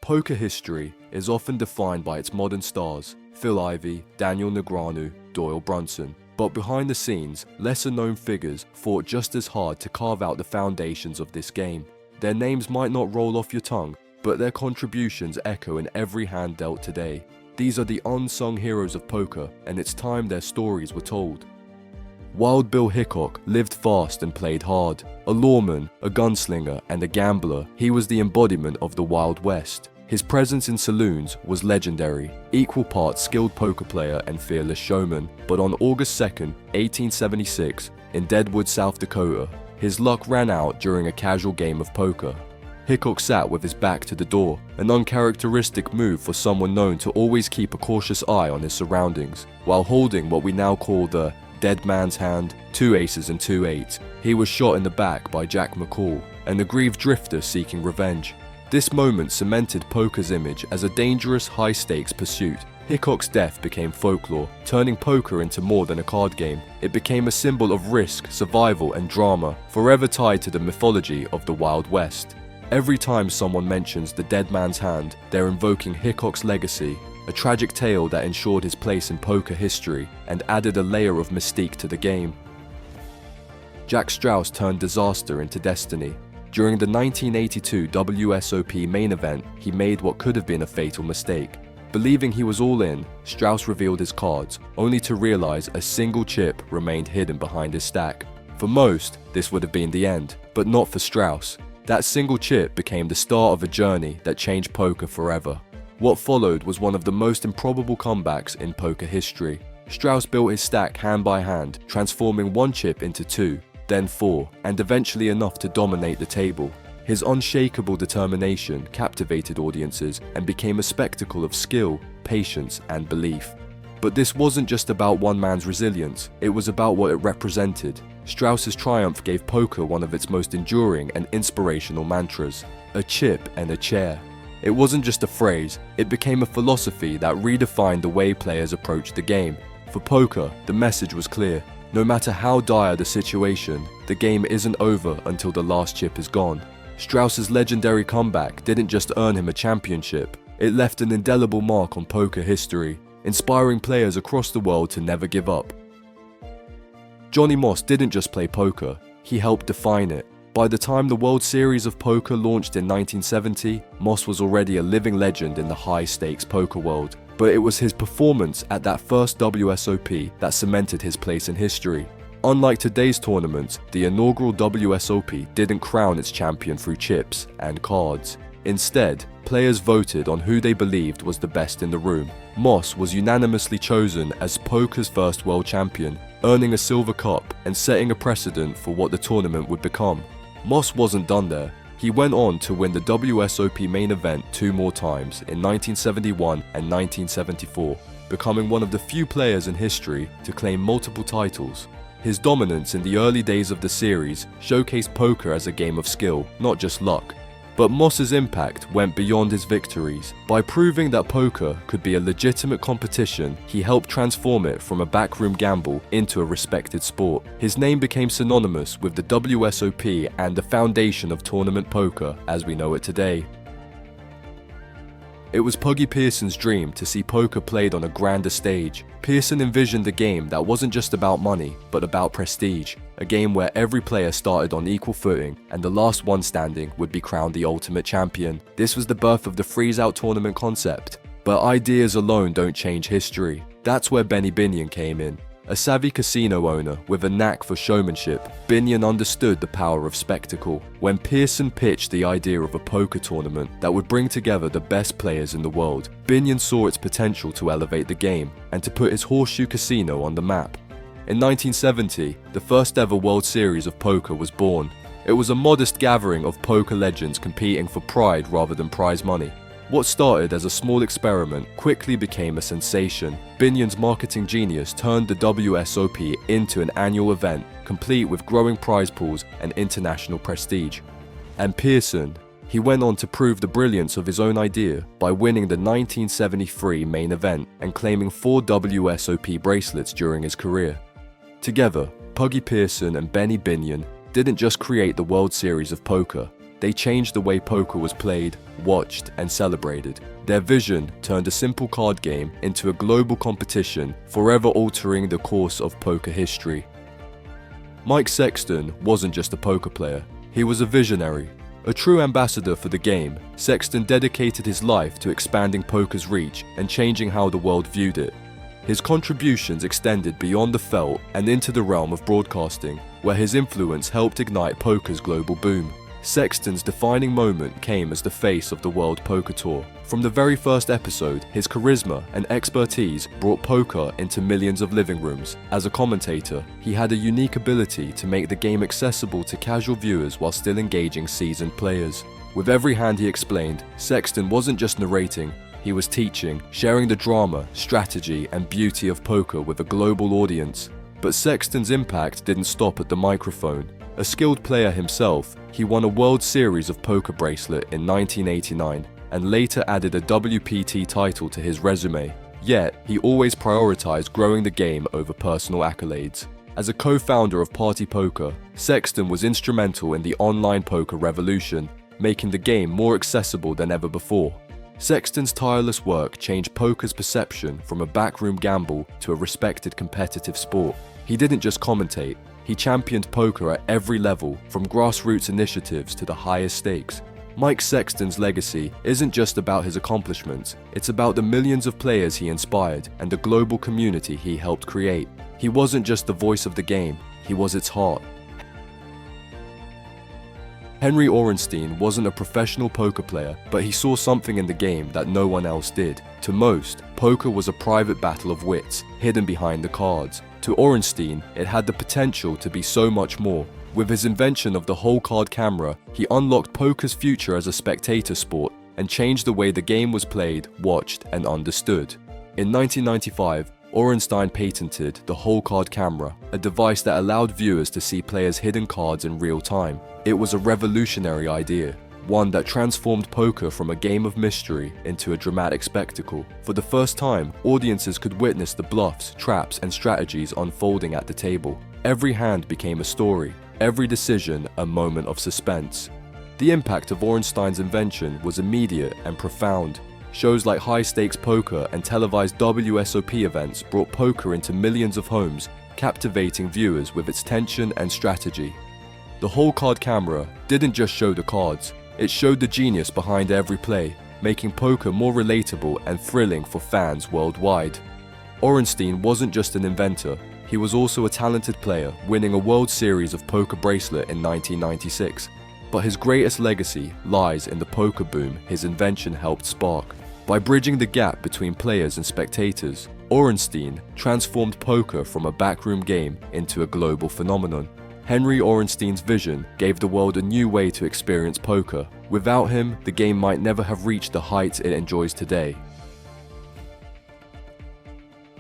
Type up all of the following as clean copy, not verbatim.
Poker history is often defined by its modern stars, Phil Ivey, Daniel Negreanu, Doyle Brunson. But behind the scenes, lesser-known figures fought just as hard to carve out the foundations of this game. Their names might not roll off your tongue, but their contributions echo in every hand dealt today. These are the unsung heroes of poker, and it's time their stories were told. Wild Bill Hickok lived fast and played hard. A lawman, a gunslinger, and a gambler, he was the embodiment of the Wild West. His presence in saloons was legendary, equal parts skilled poker player and fearless showman. But on August 2nd, 1876, in Deadwood, South Dakota, his luck ran out during a casual game of poker. Hickok sat with his back to the door, an uncharacteristic move for someone known to always keep a cautious eye on his surroundings. While holding what we now call the dead man's hand, 2 aces and 2 eights, he was shot in the back by Jack McCall, an aggrieved drifter seeking revenge. This moment cemented poker's image as a dangerous, high-stakes pursuit. Hickok's death became folklore, turning poker into more than a card game. It became a symbol of risk, survival, and drama, forever tied to the mythology of the Wild West. Every time someone mentions the dead man's hand, they're invoking Hickok's legacy, a tragic tale that ensured his place in poker history and added a layer of mystique to the game. Jack Strauss turned disaster into destiny. During the 1982 WSOP main event, he made what could have been a fatal mistake. Believing he was all in, Strauss revealed his cards, only to realize a single chip remained hidden behind his stack. For most, this would have been the end, but not for Strauss. That single chip became the start of a journey that changed poker forever. What followed was one of the most improbable comebacks in poker history. Strauss built his stack hand by hand, transforming 1 chip into 2, then 4, and eventually enough to dominate the table. His unshakable determination captivated audiences and became a spectacle of skill, patience, and belief. But this wasn't just about one man's resilience, it was about what it represented. Strauss's triumph gave poker one of its most enduring and inspirational mantras: a chip and a chair. It wasn't just a phrase, it became a philosophy that redefined the way players approached the game. For poker, the message was clear. No matter how dire the situation, the game isn't over until the last chip is gone. Strauss's legendary comeback didn't just earn him a championship, it left an indelible mark on poker history, inspiring players across the world to never give up. Johnny Moss didn't just play poker, he helped define it. By the time the World Series of Poker launched in 1970, Moss was already a living legend in the high-stakes poker world. But it was his performance at that first WSOP that cemented his place in history. Unlike today's tournaments, the inaugural WSOP didn't crown its champion through chips and cards. Instead, players voted on who they believed was the best in the room. Moss was unanimously chosen as poker's first world champion, earning a silver cup and setting a precedent for what the tournament would become. Moss wasn't done there. He went on to win the WSOP main event 2 more times in 1971 and 1974, becoming one of the few players in history to claim multiple titles. His dominance in the early days of the series showcased poker as a game of skill, not just luck. But Moss's impact went beyond his victories. By proving that poker could be a legitimate competition, he helped transform it from a backroom gamble into a respected sport. His name became synonymous with the WSOP and the foundation of tournament poker as we know it today. It was Puggy Pearson's dream to see poker played on a grander stage. Pearson envisioned a game that wasn't just about money, but about prestige. A game where every player started on equal footing and the last one standing would be crowned the ultimate champion. This was the birth of the freeze-out tournament concept. But ideas alone don't change history. That's where Benny Bion came in. A savvy casino owner with a knack for showmanship, Bion understood the power of spectacle. When Pearson pitched the idea of a poker tournament that would bring together the best players in the world, Bion saw its potential to elevate the game and to put his horseshoe casino on the map. In 1970, the first ever World Series of Poker was born. It was a modest gathering of poker legends competing for pride rather than prize money. What started as a small experiment quickly became a sensation. Bion's marketing genius turned the WSOP into an annual event, complete with growing prize pools and international prestige. And Pearson, he went on to prove the brilliance of his own idea by winning the 1973 main event and claiming 4 WSOP bracelets during his career. Together, Puggy Pearson and Benny Bion didn't just create the World Series of Poker, They changed the way poker was played, watched, and celebrated. Their vision turned a simple card game into a global competition, forever altering the course of poker history. Mike Sexton wasn't just a poker player, he was a visionary. A true ambassador for the game, Sexton dedicated his life to expanding poker's reach and changing how the world viewed it. His contributions extended beyond the felt and into the realm of broadcasting, where his influence helped ignite poker's global boom. Sexton's defining moment came as the face of the World Poker Tour. From the very first episode, his charisma and expertise brought poker into millions of living rooms. As a commentator, he had a unique ability to make the game accessible to casual viewers while still engaging seasoned players. With every hand he explained, Sexton wasn't just narrating, he was teaching, sharing the drama, strategy, and beauty of poker with a global audience. But Sexton's impact didn't stop at the microphone. A skilled player himself, he won a World Series of Poker bracelet in 1989 and later added a WPT title to his resume. Yet, he always prioritized growing the game over personal accolades. As a co-founder of Party Poker, Sexton was instrumental in the online poker revolution, making the game more accessible than ever before. Sexton's tireless work changed poker's perception from a backroom gamble to a respected competitive sport. He didn't just commentate, he championed poker at every level, from grassroots initiatives to the highest stakes. Mike Sexton's legacy isn't just about his accomplishments, it's about the millions of players he inspired and the global community he helped create. He wasn't just the voice of the game, he was its heart. Henry Ornstein wasn't a professional poker player, but he saw something in the game that no one else did. To most, poker was a private battle of wits, hidden behind the cards. To Ornstein, it had the potential to be so much more. With his invention of the whole card camera, he unlocked poker's future as a spectator sport and changed the way the game was played, watched, and understood. In 1995, Ornstein patented the whole card camera, a device that allowed viewers to see players' hidden cards in real time. It was a revolutionary idea, one that transformed poker from a game of mystery into a dramatic spectacle. For the first time, audiences could witness the bluffs, traps, and strategies unfolding at the table. Every hand became a story, every decision a moment of suspense. The impact of Ornstein's invention was immediate and profound. Shows like High Stakes Poker and televised WSOP events brought poker into millions of homes, captivating viewers with its tension and strategy. The whole card camera didn't just show the cards, it showed the genius behind every play, making poker more relatable and thrilling for fans worldwide. Ornstein wasn't just an inventor, he was also a talented player, winning a World Series of Poker bracelet in 1996. But his greatest legacy lies in the poker boom his invention helped spark. By bridging the gap between players and spectators, Ornstein transformed poker from a backroom game into a global phenomenon. Henry Ornstein's vision gave the world a new way to experience poker. Without him, the game might never have reached the heights it enjoys today.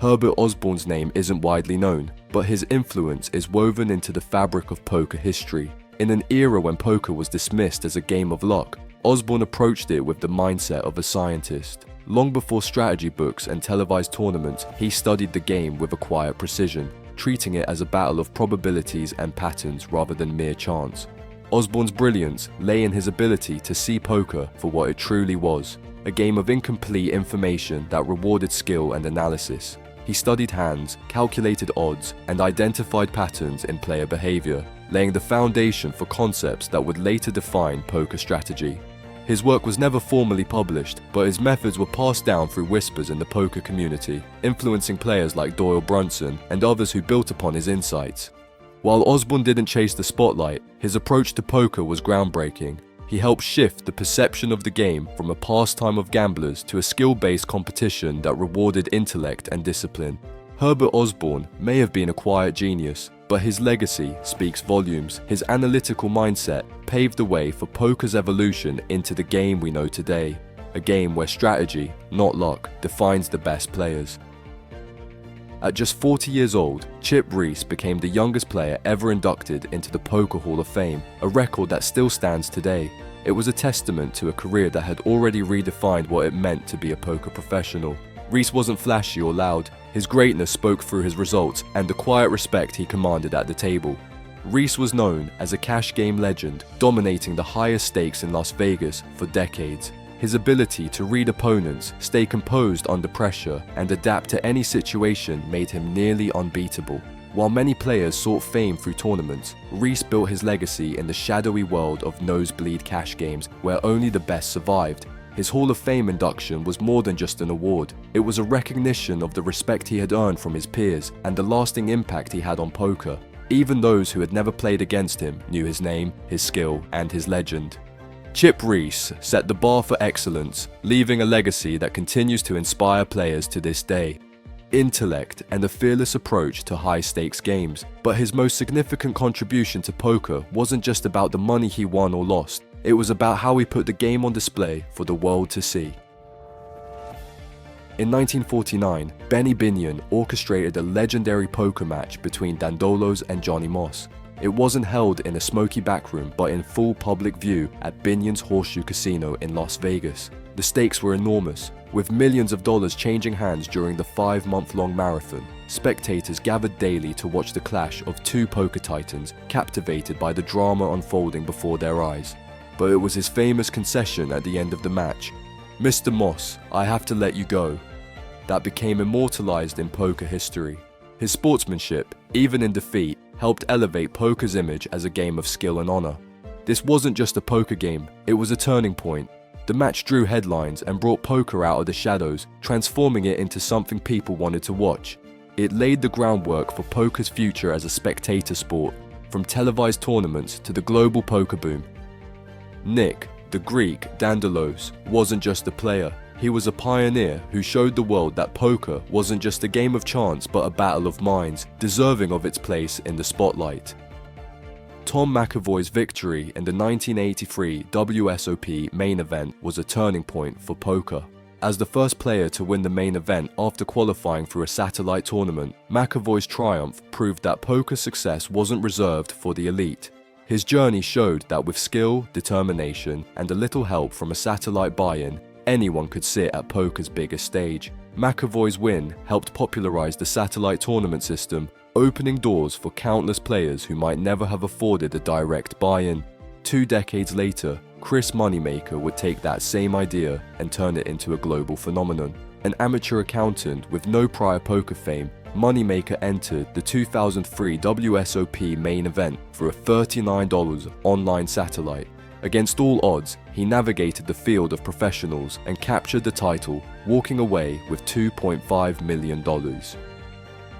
Herbert Osborne's name isn't widely known, but his influence is woven into the fabric of poker history. In an era when poker was dismissed as a game of luck, Osborne approached it with the mindset of a scientist. Long before strategy books and televised tournaments, he studied the game with a quiet precision, treating it as a battle of probabilities and patterns rather than mere chance. Osborne's brilliance lay in his ability to see poker for what it truly was, a game of incomplete information that rewarded skill and analysis. He studied hands, calculated odds, and identified patterns in player behavior, laying the foundation for concepts that would later define poker strategy. His work was never formally published, but his methods were passed down through whispers in the poker community, influencing players like Doyle Brunson and others who built upon his insights. While Osborne didn't chase the spotlight, his approach to poker was groundbreaking. He helped shift the perception of the game from a pastime of gamblers to a skill-based competition that rewarded intellect and discipline. Herbert Osborne may have been a quiet genius, but his legacy speaks volumes. His analytical mindset paved the way for poker's evolution into the game we know today, a game where strategy, not luck, defines the best players. At just 40 years old, Chip Reese became the youngest player ever inducted into the Poker Hall of Fame, a record that still stands today. It was a testament to a career that had already redefined what it meant to be a poker professional. Reese wasn't flashy or loud, his greatness spoke through his results and the quiet respect he commanded at the table. Reese was known as a cash game legend, dominating the highest stakes in Las Vegas for decades. His ability to read opponents, stay composed under pressure, and adapt to any situation made him nearly unbeatable. While many players sought fame through tournaments, Reese built his legacy in the shadowy world of nosebleed cash games where only the best survived. His Hall of Fame induction was more than just an award. It was a recognition of the respect he had earned from his peers and the lasting impact he had on poker. Even those who had never played against him knew his name, his skill, and his legend. Chip Reese set the bar for excellence, leaving a legacy that continues to inspire players to this day. Intellect and a fearless approach to high-stakes games, but his most significant contribution to poker wasn't just about the money he won or lost. It was about how he put the game on display for the world to see. In 1949, Benny Bion orchestrated a legendary poker match between Dandolos and Johnny Moss. It wasn't held in a smoky backroom, but in full public view at Bion's Horseshoe Casino in Las Vegas. The stakes were enormous, with millions of dollars changing hands during the 5-month-long marathon. Spectators gathered daily to watch the clash of two poker titans, captivated by the drama unfolding before their eyes. But it was his famous concession at the end of the match, "Mr. Moss, I have to let you go," that became immortalized in poker history. His sportsmanship, even in defeat, helped elevate poker's image as a game of skill and honor. This wasn't just a poker game, it was a turning point. The match drew headlines and brought poker out of the shadows, transforming it into something people wanted to watch. It laid the groundwork for poker's future as a spectator sport, from televised tournaments to the global poker boom. Nick, the Greek Dandolos, wasn't just a player. He was a pioneer who showed the world that poker wasn't just a game of chance but a battle of minds, deserving of its place in the spotlight. Tom McAvoy's victory in the 1983 WSOP main event was a turning point for poker. As the first player to win the main event after qualifying for a satellite tournament, McAvoy's triumph proved that poker success wasn't reserved for the elite. His journey showed that with skill, determination, and a little help from a satellite buy-in, anyone could sit at poker's biggest stage. McAvoy's win helped popularize the satellite tournament system, opening doors for countless players who might never have afforded a direct buy-in. 2 decades later, Chris Moneymaker would take that same idea and turn it into a global phenomenon. An amateur accountant with no prior poker fame, Moneymaker entered the 2003 WSOP main event for a $39 online satellite. Against all odds, he navigated the field of professionals and captured the title, walking away with $2.5 million.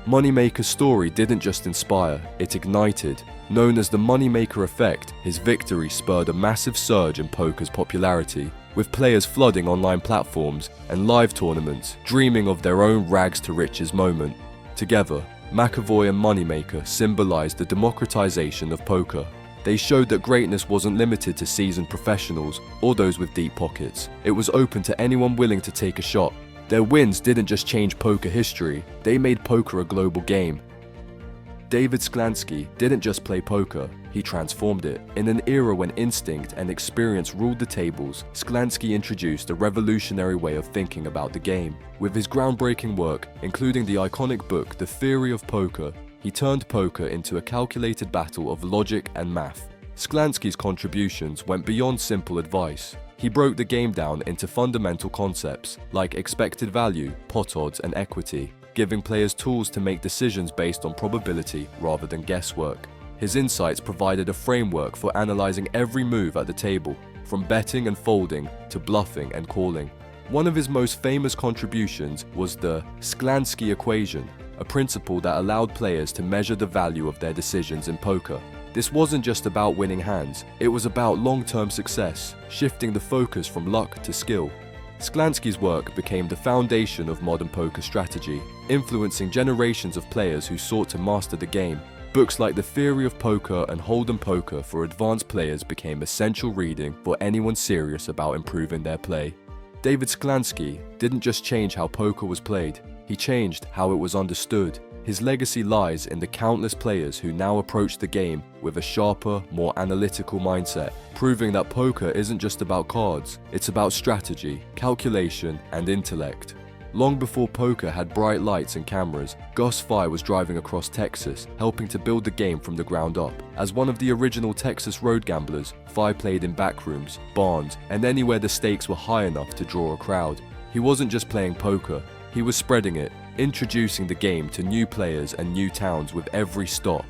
Moneymaker's story didn't just inspire, it ignited. Known as the Moneymaker effect, his victory spurred a massive surge in poker's popularity, with players flooding online platforms and live tournaments, dreaming of their own rags-to-riches moment. Together, McAvoy and Moneymaker symbolized the democratization of poker. They showed that greatness wasn't limited to seasoned professionals or those with deep pockets. It was open to anyone willing to take a shot. Their wins didn't just change poker history, they made poker a global game. Davidschlansky didn't just play poker, he transformed it. In an era when instinct and experience ruled the tables, Schlansky introduced a revolutionary way of thinking about the game. With his groundbreaking work, including the iconic book The Theory of Poker, he turned poker into a calculated battle of logic and math. Schlansky's contributions went beyond simple advice. He broke the game down into fundamental concepts like expected value, pot odds, and equity, giving players tools to make decisions based on probability rather than guesswork. His insights provided a framework for analyzing every move at the table, from betting and folding to bluffing and calling. One of his most famous contributions was the Schlansky equation, a principle that allowed players to measure the value of their decisions in poker. This wasn't just about winning hands, it was about long-term success, shifting the focus from luck to skill. Schlansky's work became the foundation of modern poker strategy, influencing generations of players who sought to master the game. Books like The Theory of Poker and Hold'em Poker for advanced players became essential reading for anyone serious about improving their play. David Schlansky didn't just change how poker was played, he changed how it was understood. His legacy lies in the countless players who now approach the game with a sharper, more analytical mindset, proving that poker isn't just about cards, it's about strategy, calculation, and intellect. Long before poker had bright lights and cameras, Gus Fischer was driving across Texas, helping to build the game from the ground up. As one of the original Texas road gamblers, Fischer played in backrooms, barns, and anywhere the stakes were high enough to draw a crowd. He wasn't just playing poker, he was spreading it, introducing the game to new players and new towns with every stop.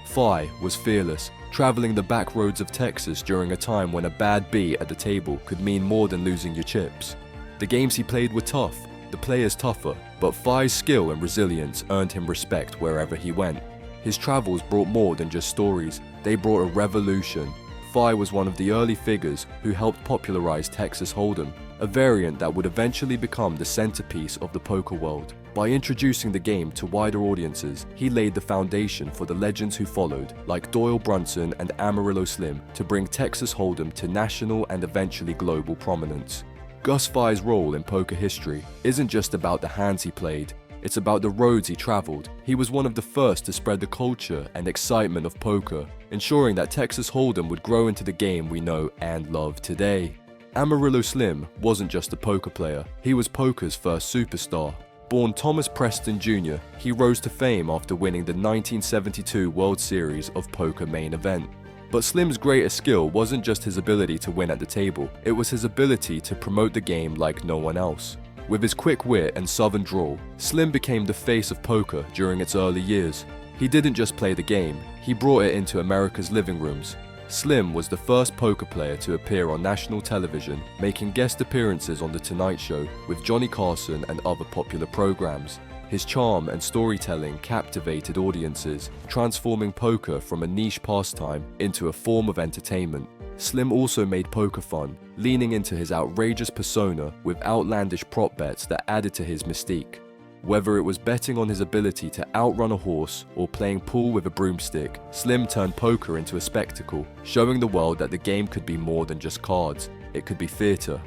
Fischer was fearless, traveling the back roads of Texas during a time when a bad beat at the table could mean more than losing your chips. The games he played were tough, the players tougher, but Fischer's skill and resilience earned him respect wherever he went. His travels brought more than just stories, they brought a revolution. Fischer was one of the early figures who helped popularize Texas Hold'em, a variant that would eventually become the centerpiece of the poker world. By introducing the game to wider audiences, he laid the foundation for the legends who followed, like Doyle Brunson and Amarillo Slim, to bring Texas Hold'em to national and eventually global prominence. Gus Fischer's role in poker history isn't just about the hands he played, it's about the roads he traveled. He was one of the first to spread the culture and excitement of poker, ensuring that Texas Hold'em would grow into the game we know and love today. Amarillo Slim wasn't just a poker player, he was poker's first superstar. Born Thomas Preston Jr., he rose to fame after winning the 1972 World Series of Poker main event. But Slim's greatest skill wasn't just his ability to win at the table, it was his ability to promote the game like no one else. With his quick wit and southern drawl, Slim became the face of poker during its early years. He didn't just play the game, he brought it into America's living rooms. Slim was the first poker player to appear on national television, making guest appearances on The Tonight Show with Johnny Carson and other popular programs. His charm and storytelling captivated audiences, transforming poker from a niche pastime into a form of entertainment. Slim also made poker fun, leaning into his outrageous persona with outlandish prop bets that added to his mystique. Whether it was betting on his ability to outrun a horse or playing pool with a broomstick, Slim turned poker into a spectacle, showing the world that the game could be more than just cards, it could be theater.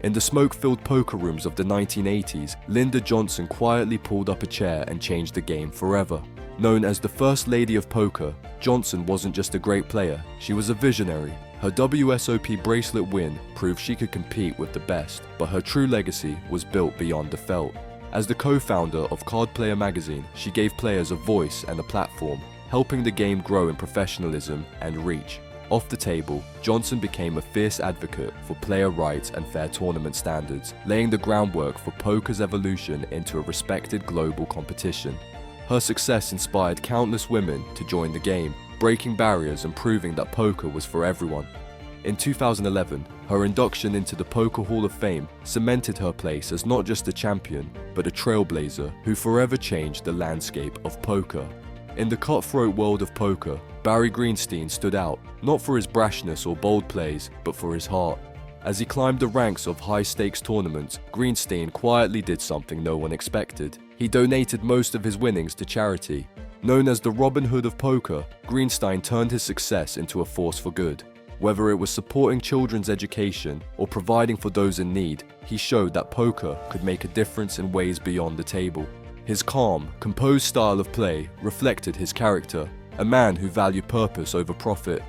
In the smoke-filled poker rooms of the 1980s, Linda Johnson quietly pulled up a chair and changed the game forever. Known as the First Lady of Poker, Johnson wasn't just a great player, she was a visionary. Her WSOP bracelet win proved she could compete with the best, but her true legacy was built beyond the felt. As the co-founder of Card Player magazine, she gave players a voice and a platform, helping the game grow in professionalism and reach. Off the table, Johnson became a fierce advocate for player rights and fair tournament standards, laying the groundwork for poker's evolution into a respected global competition. Her success inspired countless women to join the game, breaking barriers and proving that poker was for everyone. In 2011, her induction into the Poker Hall of Fame cemented her place as not just a champion, but a trailblazer who forever changed the landscape of poker. In the cutthroat world of poker, Barry Greenstein stood out, not for his brashness or bold plays, but for his heart. As he climbed the ranks of high-stakes tournaments, Greenstein quietly did something no one expected. He donated most of his winnings to charity. Known as the Robin Hood of poker, Greenstein turned his success into a force for good. Whether it was supporting children's education or providing for those in need, he showed that poker could make a difference in ways beyond the table. His calm, composed style of play reflected his character, a man who valued purpose over profit.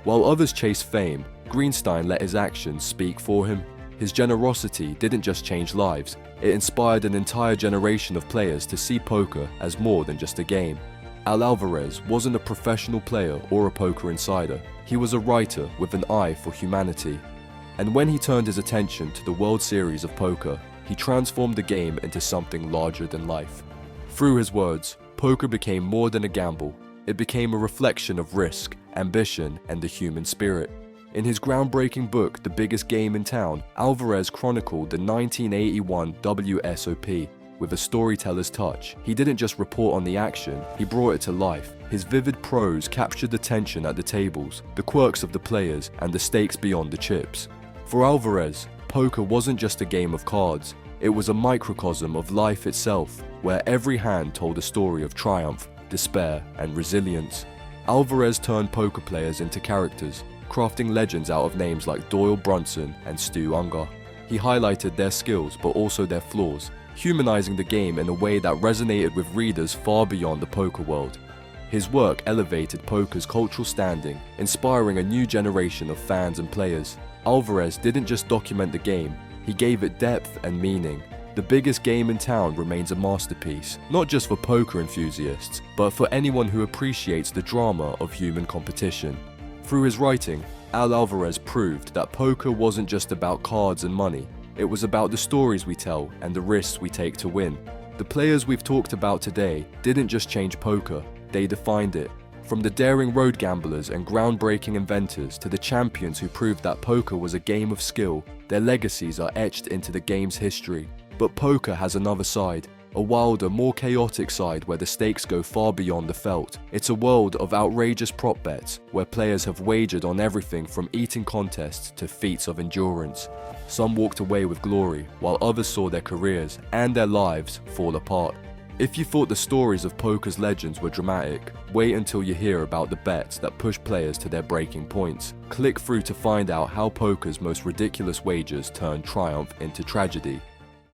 While others chased fame, Greenstein let his actions speak for him. His generosity didn't just change lives, it inspired an entire generation of players to see poker as more than just a game. Alvarez wasn't a professional player or a poker insider, he was a writer with an eye for humanity. And when he turned his attention to the World Series of Poker, he transformed the game into something larger than life. Through his words, poker became more than a gamble. It became a reflection of risk, ambition, and the human spirit. In his groundbreaking book, The Biggest Game in Town, Alvarez chronicled the 1981 WSOP with a storyteller's touch. He didn't just report on the action, he brought it to life. His vivid prose captured the tension at the tables, the quirks of the players, and the stakes beyond the chips. For Alvarez, poker wasn't just a game of cards, it was a microcosm of life itself, where every hand told a story of triumph, despair, and resilience. Alvarez turned poker players into characters, crafting legends out of names like Doyle Brunson and Stu Ungar. He highlighted their skills but also their flaws, humanizing the game in a way that resonated with readers far beyond the poker world. His work elevated poker's cultural standing, inspiring a new generation of fans and players. Alvarez didn't just document the game, he gave it depth and meaning. the biggest game in town remains a masterpiece, not just for poker enthusiasts, but for anyone who appreciates the drama of human competition. Through his writing, Alvarez proved that poker wasn't just about cards and money, it was about the stories we tell and the risks we take to win. The players we've talked about today didn't just change poker, they defined it. From the daring road gamblers and groundbreaking inventors to the champions who proved that poker was a game of skill, their legacies are etched into the game's history. But poker has another side, a wilder, more chaotic side where the stakes go far beyond the felt. It's a world of outrageous prop bets, where players have wagered on everything from eating contests to feats of endurance. Some walked away with glory, while others saw their careers and their lives fall apart. If you thought the stories of poker's legends were dramatic, wait until you hear about the bets that push players to their breaking points. Click through to find out how poker's most ridiculous wagers turned triumph into tragedy.